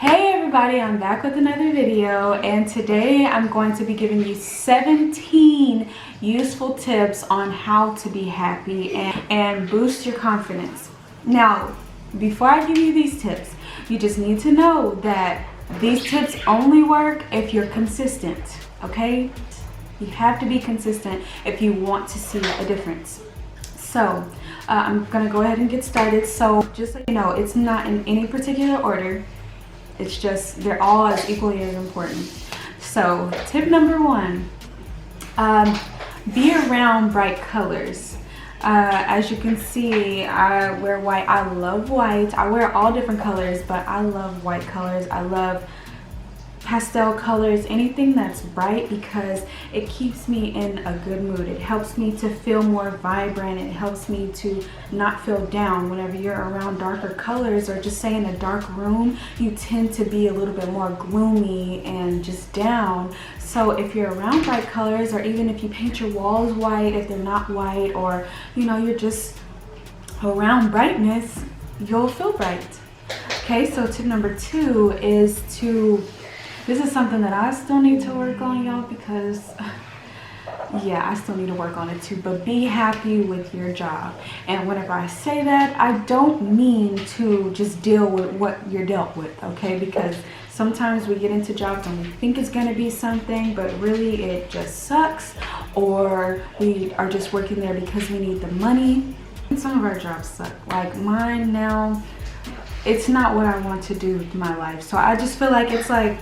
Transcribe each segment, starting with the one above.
Hey everybody, I'm back with another video, and today I'm going to be giving you 17 useful tips on how to be happy and boost your confidence. Now, before I give you these tips, you just need to know that these tips only work if you're consistent, okay? You have to be consistent if you want to see a difference. So, I'm gonna go ahead and get started. So, just so you know, it's not in any particular order. It's just, they're all as equally as important. So, tip number one, be around bright colors. As you can see, I wear white. I love white. I wear all different colors, but I love white colors. I love pastel colors, anything that's bright, because it keeps me in a good mood. It helps me to feel more vibrant. It helps me to not feel down. Whenever you're around darker colors, or just say in a dark room, you tend to be a little bit more gloomy and just down. So if you're around bright colors, or even if you paint your walls white, if they're not white, or you're just around brightness, you'll feel bright. Okay, so tip number two is this is something that I still need to work on, y'all, because yeah, I still need to work on it too. But be happy with your job. And whenever I say that, I don't mean to just deal with what you're dealt with, okay? Because sometimes we get into jobs and we think it's going to be something, but really it just sucks. Or we are just working there because we need the money. And some of our jobs suck. Like mine now, it's not what I want to do with my life. So I just feel like it's like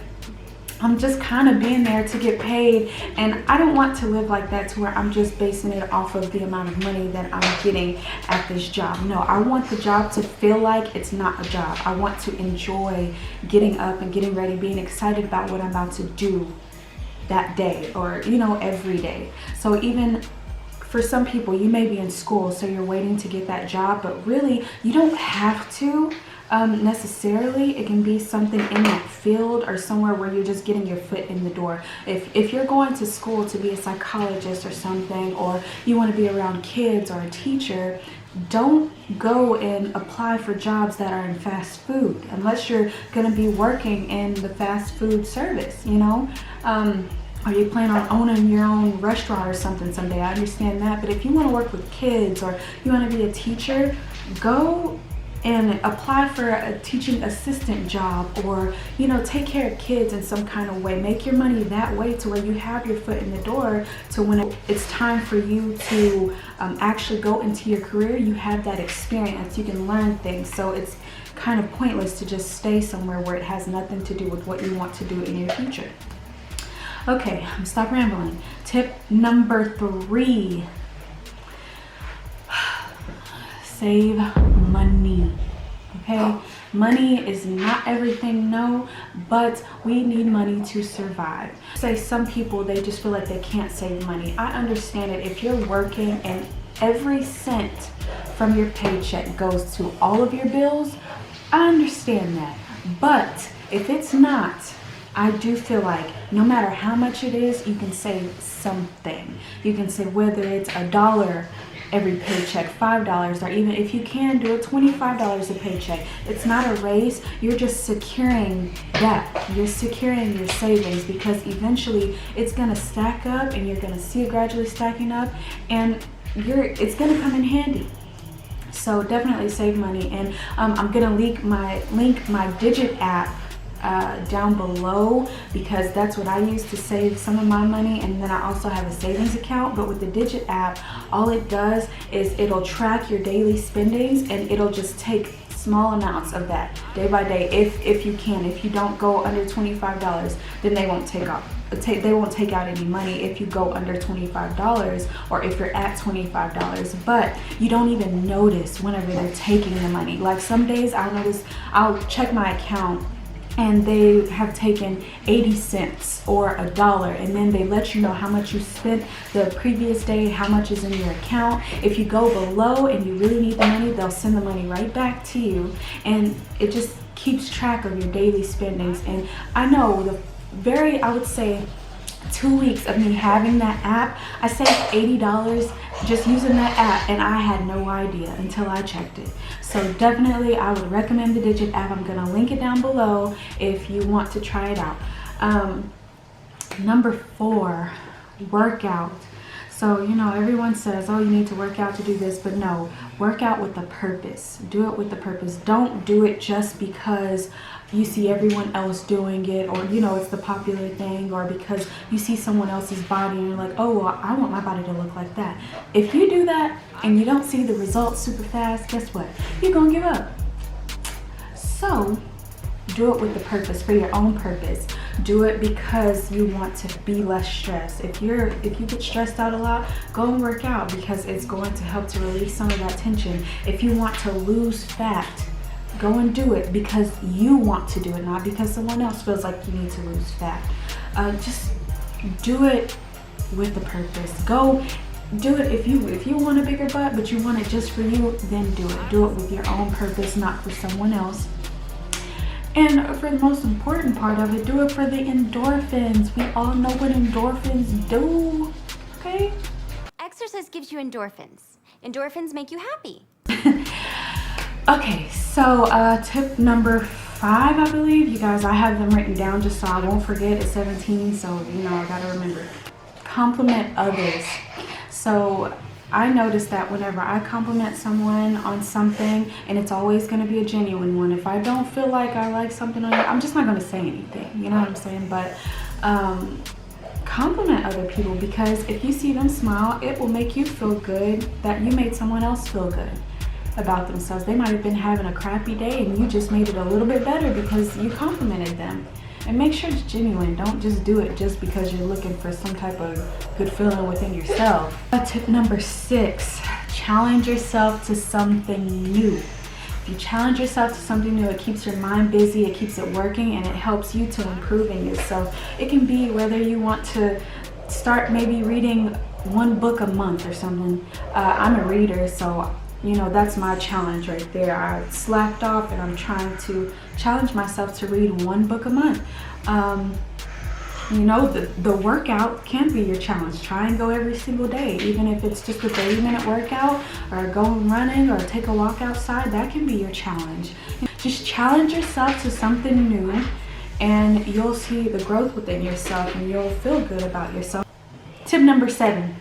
I'm just kind of being there to get paid, and I don't want to live like that to where I'm just basing it off of the amount of money that I'm getting at this job. No, I want the job to feel like it's not a job. I want to enjoy getting up and getting ready, being excited about what I'm about to do that day, or every day. So even for some people, you may be in school, so you're waiting to get that job, but really you don't have to necessarily. It can be something in that field, or somewhere where you're just getting your foot in the door. If you're going to school to be a psychologist or something, or you want to be around kids or a teacher, don't go and apply for jobs that are in fast food unless you're going to be working in the fast food service, or you plan on owning your own restaurant or something someday. I understand that. But if you want to work with kids, or you want to be a teacher, go and apply for a teaching assistant job, or take care of kids in some kind of way. Make your money that way, to where you have your foot in the door, to when it's time for you to actually go into your career, you have that experience, you can learn things. So it's kind of pointless to just stay somewhere where it has nothing to do with what you want to do in your future. Okay, I'm stop rambling. Tip number three, save money. Okay, money is not everything, no, but we need money to survive. Say some people, they just feel like they can't save money. I understand it. If you're working and every cent from your paycheck goes to all of your bills, I understand that. But if it's not, I do feel like no matter how much it is, you can save something. You can say, whether it's $1 every paycheck, $5, or even if you can do it, $25 a paycheck. It's not a race. You're just securing that. You're securing your savings, because eventually it's going to stack up, and you're going to see it gradually stacking up, and it's going to come in handy. So definitely save money. And I'm going to link my Digit app down below, because that's what I use to save some of my money. And then I also have a savings account. But with the Digit app, all it does is it'll track your daily spendings, and it'll just take small amounts of that day by day. If you can, if you don't go under $25, then they won't take out any money if you go under $25, or if you're at $25. But you don't even notice whenever they're taking the money. Like some days I'll check my account, and they have taken 80 cents or $1, and then they let you know how much you spent the previous day, how much is in your account. If you go below and you really need the money, they'll send the money right back to you, and it just keeps track of your daily spendings. And I know I would say 2 weeks of me having that app, I saved $80 just using that app, and I had no idea until I checked it. So definitely I would recommend the Digit app. I'm gonna link it down below if you want to try it out. Number 4, workout. So, you know, everyone says, oh, you need to work out to do this, but no, work out with a purpose. Do it with a purpose. Don't do it just because you see everyone else doing it, or, you know, it's the popular thing, or because you see someone else's body and you're like, oh, well, I want my body to look like that. If you do that and you don't see the results super fast, guess what? You're gonna give up. So, do it with the purpose, for your own purpose. Do it because you want to be less stressed. If you get stressed out a lot, go and work out, because it's going to help to release some of that tension. If you want to lose fat, go and do it because you want to do it, not because someone else feels like you need to lose fat. Just do it with the purpose. Go do it. If you want a bigger butt, but you want it just for you, then do it. Do it with your own purpose, not for someone else. And for the most important part of it, do it for the endorphins. We all know what endorphins do, okay? Exercise gives you endorphins. Endorphins make you happy. Okay, so tip number 5, I believe. You guys, I have them written down just so I won't forget. It's 17, so, you know, I gotta remember. Compliment others. So I noticed that whenever I compliment someone on something, and it's always going to be a genuine one. If I don't feel like I like something on you, I'm just not going to say anything. You know what I'm saying? But compliment other people, because if you see them smile, it will make you feel good that you made someone else feel good about themselves. They might have been having a crappy day and you just made it a little bit better because you complimented them. And make sure it's genuine. Don't just do it just because you're looking for some type of good feeling within yourself. Tip number 6, challenge yourself to something new. If you challenge yourself to something new, it keeps your mind busy, it keeps it working, and it helps you to improving yourself. It can be whether you want to start maybe reading 1 book a month or something. I'm a reader, so you know, that's my challenge right there. I slacked off and I'm trying to challenge myself to read 1 book a month. You know, the workout can be your challenge. Try and go every single day, even if it's just a 30-minute workout, or go running, or take a walk outside. That can be your challenge. Just challenge yourself to something new, and you'll see the growth within yourself, and you'll feel good about yourself. Tip number 7.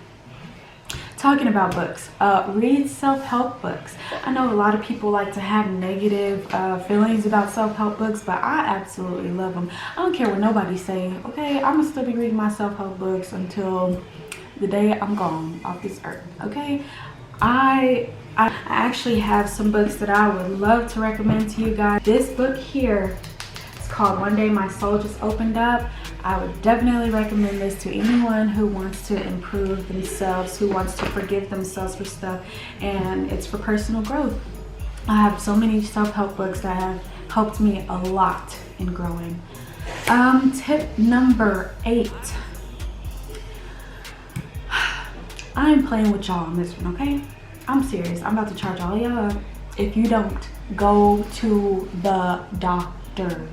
Talking about books, read self-help books. I know a lot of people like to have negative feelings about self-help books, but I absolutely love them. I don't care what nobody's saying, okay? I'm gonna still be reading my self-help books until the day I'm gone off this earth, okay? I actually have some books that I would love to recommend to you guys. This book here, it's called One Day My Soul Just Opened Up. I would definitely recommend this to anyone who wants to improve themselves, who wants to forgive themselves for stuff, and it's for personal growth. I have so many self-help books that have helped me a lot in growing. Tip number 8. I ain't playing with y'all on this one, okay? I'm serious. I'm about to charge all y'all up. If you don't, go to the doctor,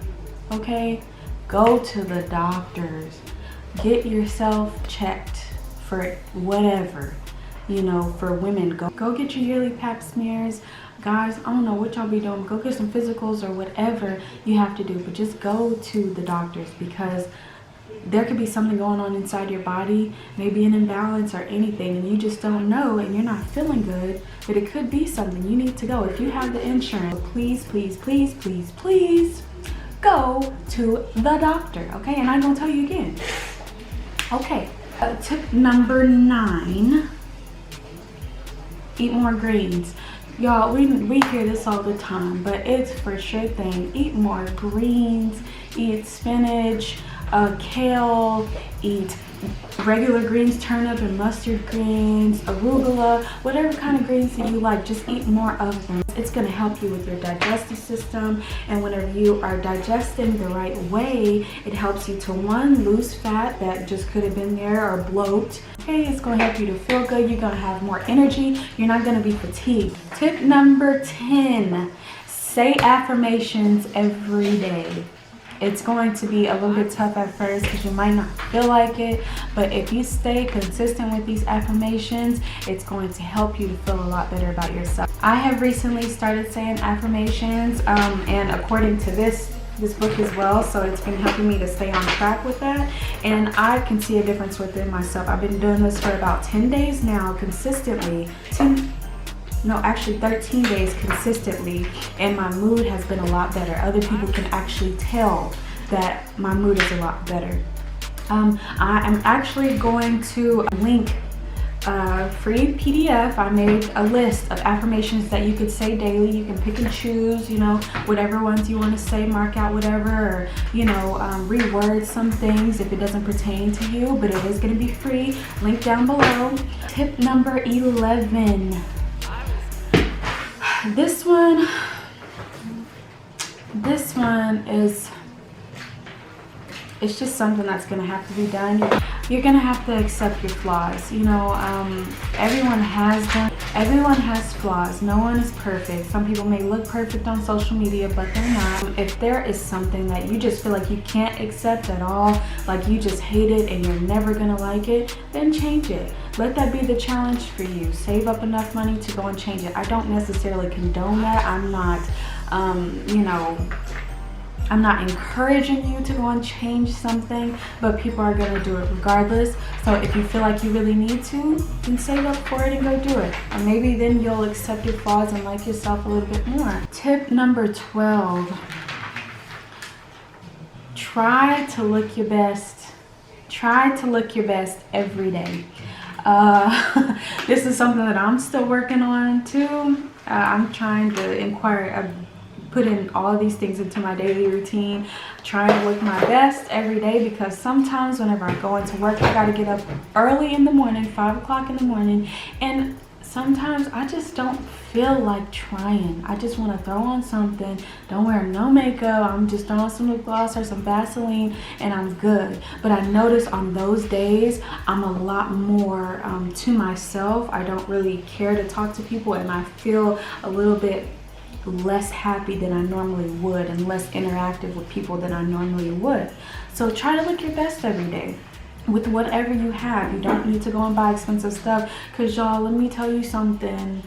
okay? Go to the doctors. Get yourself checked for whatever. You know, for women, go get your yearly pap smears. Guys, I don't know what y'all be doing. Go get some physicals or whatever you have to do. But just go to the doctors, because there could be something going on inside your body, maybe an imbalance or anything, and you just don't know, and you're not feeling good, but it could be something. You need to go. If you have the insurance, please, please, please, please, please, go to the doctor, okay? And I'm gonna tell you again. Okay, tip number 9, eat more greens. Y'all, we hear this all the time, but it's for sure thing. Eat more greens, eat spinach, kale, eat regular greens, turnip and mustard greens, arugula, whatever kind of greens that you like, just eat more of them. It's going to help you with your digestive system, and whenever you are digesting the right way, it helps you to, 1, lose fat that just could have been there, or bloat. Okay, it's going to help you to feel good. You're going to have more energy. You're not going to be fatigued. Tip number 10, say affirmations every day. It's going to be a little bit tough at first because you might not feel like it, but if you stay consistent with these affirmations, it's going to help you to feel a lot better about yourself. I have recently started saying affirmations, and according to this book as well, so it's been helping me to stay on track with that, and I can see a difference within myself. I've been doing this for about 10 days now consistently. 13 days consistently, and my mood has been a lot better. Other people can actually tell that my mood is a lot better. I am actually going to link a free PDF. I made a list of affirmations that you could say daily. You can pick and choose, you know, whatever ones you want to say, mark out whatever, or, you know, reword some things if it doesn't pertain to you, but it is going to be free. Link down below. Tip number 11. This one is, it's just something that's gonna have to be done. You're gonna have to accept your flaws. You know, everyone has them. Everyone has flaws. No one is perfect. Some people may look perfect on social media, but they're not. If there is something that you just feel like you can't accept at all, like you just hate it and you're never gonna like it, then change it. Let that be the challenge for you. Save up enough money to go and change it. I don't necessarily condone that. I'm not, you know, I'm not encouraging you to go and change something, but people are going to do it regardless. So if you feel like you really need to, then save up for it and go do it. And maybe then you'll accept your flaws and like yourself a little bit more. Tip number 12. Try to look your best. Try to look your best every day. This is something that I'm still working on too. I'm trying to put in all these things into my daily routine, trying to look my best every day, because sometimes whenever I go into work, I got to get up early in the morning, 5 o'clock in the morning, and sometimes I just don't feel like trying. I just want to throw on something, don't wear no makeup, I'm just throwing some lip gloss or some Vaseline, and I'm good. But I notice on those days, I'm a lot more to myself. I don't really care to talk to people, and I feel a little bit less happy than I normally would, and less interactive with people than I normally would. So try to look your best every day with whatever you have. You don't need to go and buy expensive stuff, because y'all, let me tell you something.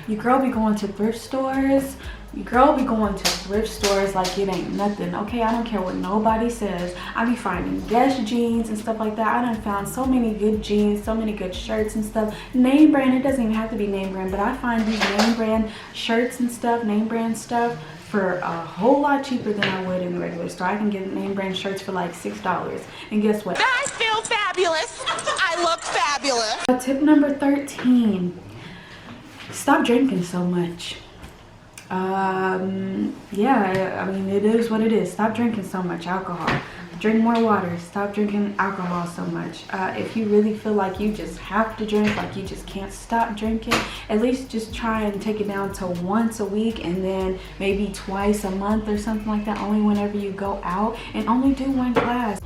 Your girl be going to thrift stores. Your girl be going to thrift stores like it ain't nothing. Okay, I don't care what nobody says. I be finding Guess jeans and stuff like that. I done found so many good jeans, so many good shirts and stuff. Name brand, it doesn't even have to be name brand, but I find these name brand shirts and stuff, name brand stuff, for a whole lot cheaper than I would in the regular store. I can get name brand shirts for like $6. And guess what? I feel fabulous. I look fabulous. Tip number 13. Stop drinking so much. Yeah, I mean, it is what it is. Stop drinking so much alcohol. Drink more water. Stop drinking alcohol so much. If you really feel like you just have to drink, like you just can't stop drinking, at least just try and take it down to once a week, and then maybe twice a month or something like that, only whenever you go out, and only do one glass.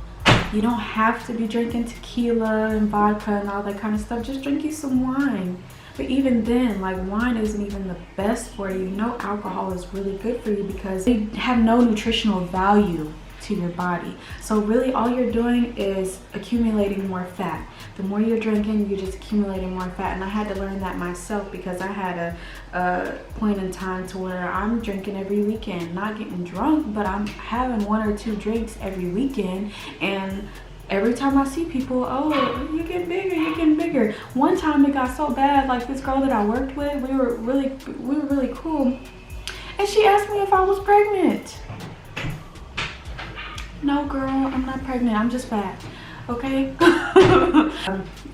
You don't have to be drinking tequila and vodka and all that kind of stuff. Just drink you some wine. But even then, like, wine isn't even the best for you. No, alcohol is really good for you because they have no nutritional value to your body. So really all you're doing is accumulating more fat. The more you're drinking, you're just accumulating more fat. And I had to learn that myself, because I had a point in time to where I'm drinking every weekend, not getting drunk, but I'm having 1 or 2 drinks every weekend. And every time I see people, oh, you're getting bigger, you're getting bigger. One time it got so bad, like this girl that I worked with, we were really cool, and she asked me if I was pregnant. No, girl, I'm not pregnant, I'm just fat, okay?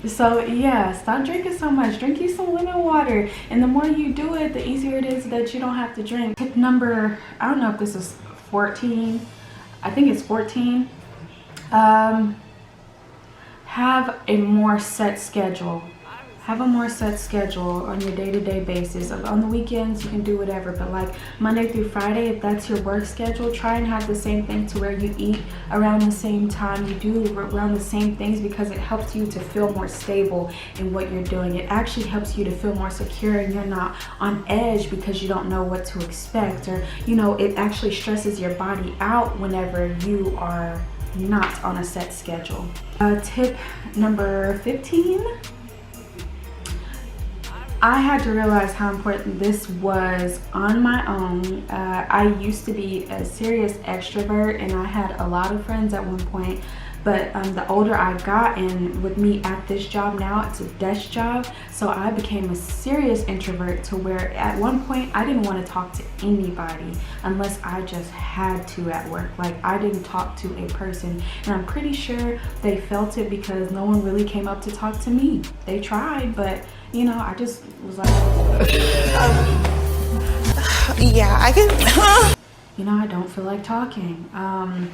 So yeah, stop drinking so much. Drink you some lemon water, and the more you do it, the easier it is that you don't have to drink. Tip number, I don't know if this is 14, I think it's 14. Have a more set schedule. have a more set schedule on your day-to-day basis. On the weekends, you can do whatever, but like Monday through Friday, if that's your work schedule, try and have the same thing to where you eat around the same time, you do around the same things, because it helps you to feel more stable in what you're doing. It actually helps you to feel more secure, and you're not on edge because you don't know what to expect, or it actually stresses your body out whenever you are not on a set schedule. Tip number 15. I had to realize how important this was on my own. I used to be a serious extrovert, and I had a lot of friends at one point, but the older I got, and with me at this job now, it's a desk job, so I became a serious introvert, to where at one point I didn't want to talk to anybody unless I just had to at work. Like, I didn't talk to a person, and I'm pretty sure they felt it because no one really came up to talk to me. They tried, but I just was like, yeah, I can. I don't feel like talking. And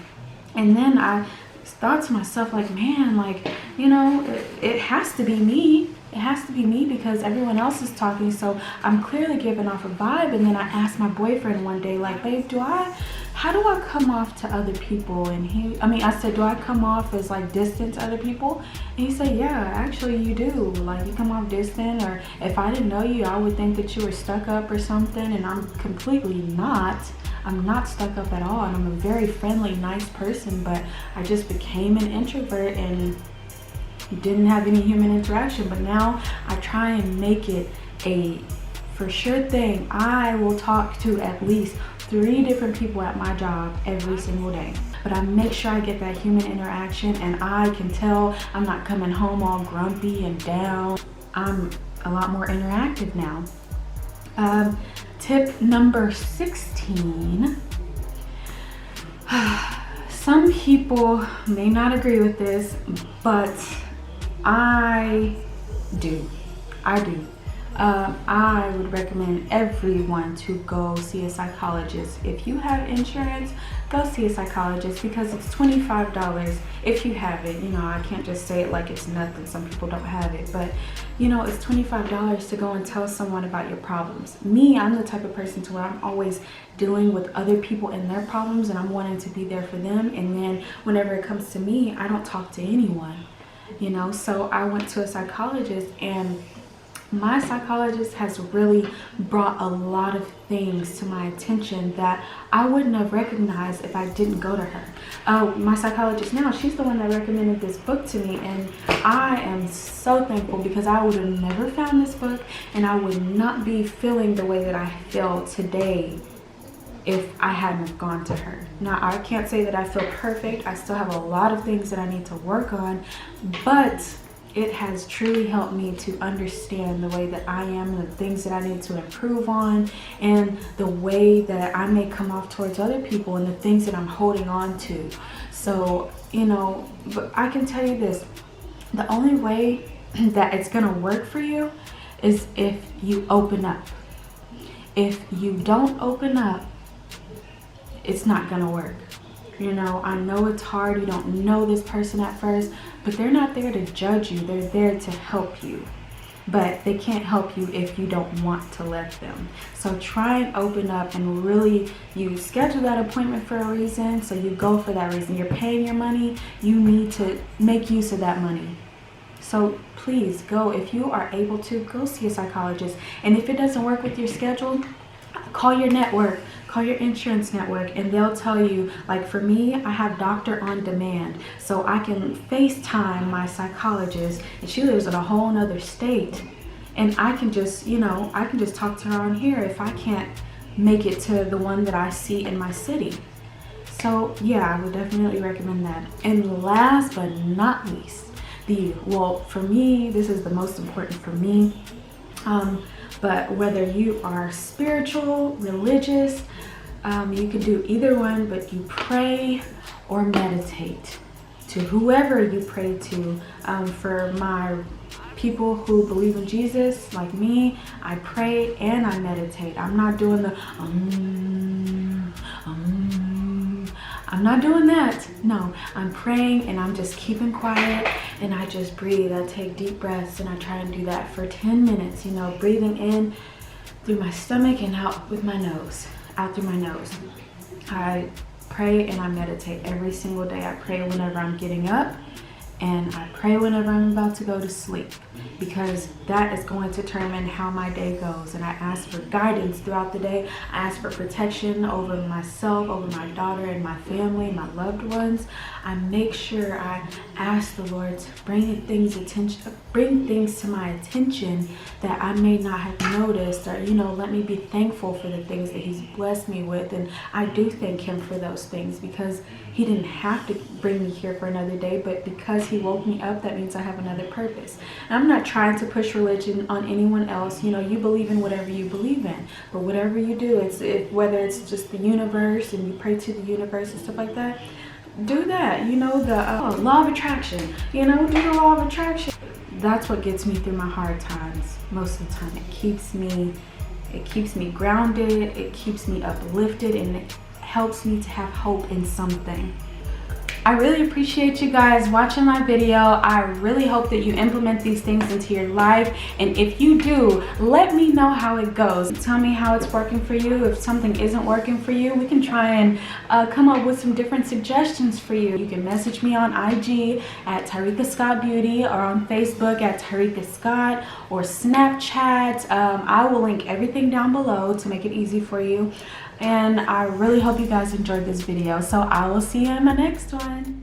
then I thought to myself, like, man, like, it has to be me. It has to be me because everyone else is talking, so I'm clearly giving off a vibe. And then I asked my boyfriend one day, like, babe, how do I come off to other people? And I said, do I come off as like distant to other people? And he said, yeah, actually you do. Like, you come off distant, or if I didn't know you, I would think that you were stuck up or something, and I'm completely not. I'm not stuck up at all, and I'm a very friendly, nice person, but I just became an introvert and didn't have any human interaction. But now I try and make it a for sure thing. I will talk to at least 3 different people at my job every single day, but I make sure I get that human interaction, and I can tell I'm not coming home all grumpy and down. I'm a lot more interactive now. Tip number 16. Some people may not agree with this, but I do. I would recommend everyone to go see a psychologist. If you have insurance, go see a psychologist, because it's $25 if you have it. I can't just say it like it's nothing. Some people don't have it, but it's $25 to go and tell someone about your problems. Me, I'm the type of person to where I'm always dealing with other people and their problems, and I'm wanting to be there for them. And then whenever it comes to me, I don't talk to anyone, so I went to a psychologist, and my psychologist has really brought a lot of things to my attention that I wouldn't have recognized if I didn't go to her. My psychologist now, she's the one that recommended this book to me, and I am so thankful, because I would have never found this book, and I would not be feeling the way that I feel today if I hadn't have gone to her. Now, I can't say that I feel perfect. I still have a lot of things that I need to work on, but it has truly helped me to understand the way that I am, the things that I need to improve on, and the way that I may come off towards other people, and the things that I'm holding on to. So, but I can tell you this, the only way that it's gonna work for you is if you open up. If you don't open up, it's not gonna work. I know it's hard. You don't know this person at first, but they're not there to judge you. They're there to help you, but they can't help you if you don't want to let them. So try and open up, and really, you schedule that appointment for a reason, so you go for that reason. You're paying your money, you need to make use of that money. So please go. If you are able to, go see a psychologist. And if it doesn't work with your schedule, call your network. Call your insurance network, and they'll tell you, like for me, I have Doctor on Demand, so I can FaceTime my psychologist, and she lives in a whole nother state, and I can just, I can just talk to her on here if I can't make it to the one that I see in my city. So yeah, I would definitely recommend that. And last but not least, for me, this is the most important for me, but whether you are spiritual, religious, you can do either one, but you pray or meditate to whoever you pray to. For my people who believe in Jesus, like me, I pray and I meditate. I'm not doing the I'm not doing that. No, I'm praying and I'm just keeping quiet and I just breathe. I take deep breaths and I try and do that for 10 minutes, you know, breathing in through my stomach and out with my nose, out through my nose. I pray and I meditate every single day. I pray whenever I'm getting up and I pray whenever I'm about to go to sleep, because that is going to determine how my day goes. And I ask for guidance throughout the day. I ask for protection over myself, over my daughter and my family, my loved ones. I make sure I ask the Lord to bring things to my attention that I may not have noticed, or, you know, let me be thankful for the things that He's blessed me with. And I do thank Him for those things, because He didn't have to bring me here for another day, but because He woke me up, that means I have another purpose. And I'm not trying to push religion on anyone else. You know, you believe in whatever you believe in, but whatever you do, whether it's just the universe and you pray to the universe and stuff like that, do that. You know, the law of attraction, you know, do the law of attraction. That's what gets me through my hard times most of the time. It keeps me grounded, it keeps me uplifted, and it helps me to have hope in something. I really appreciate you guys watching my video. I really hope that you implement these things into your life, and if you do, let me know how it goes. Tell me how it's working for you. If something isn't working for you, we can try and come up with some different suggestions for you. You can message me on IG at Tyrika Scott Beauty, or on Facebook at Tyrika Scott, or Snapchat. I will link everything down below to make it easy for you. And I really hope you guys enjoyed this video. So I will see you in my next one.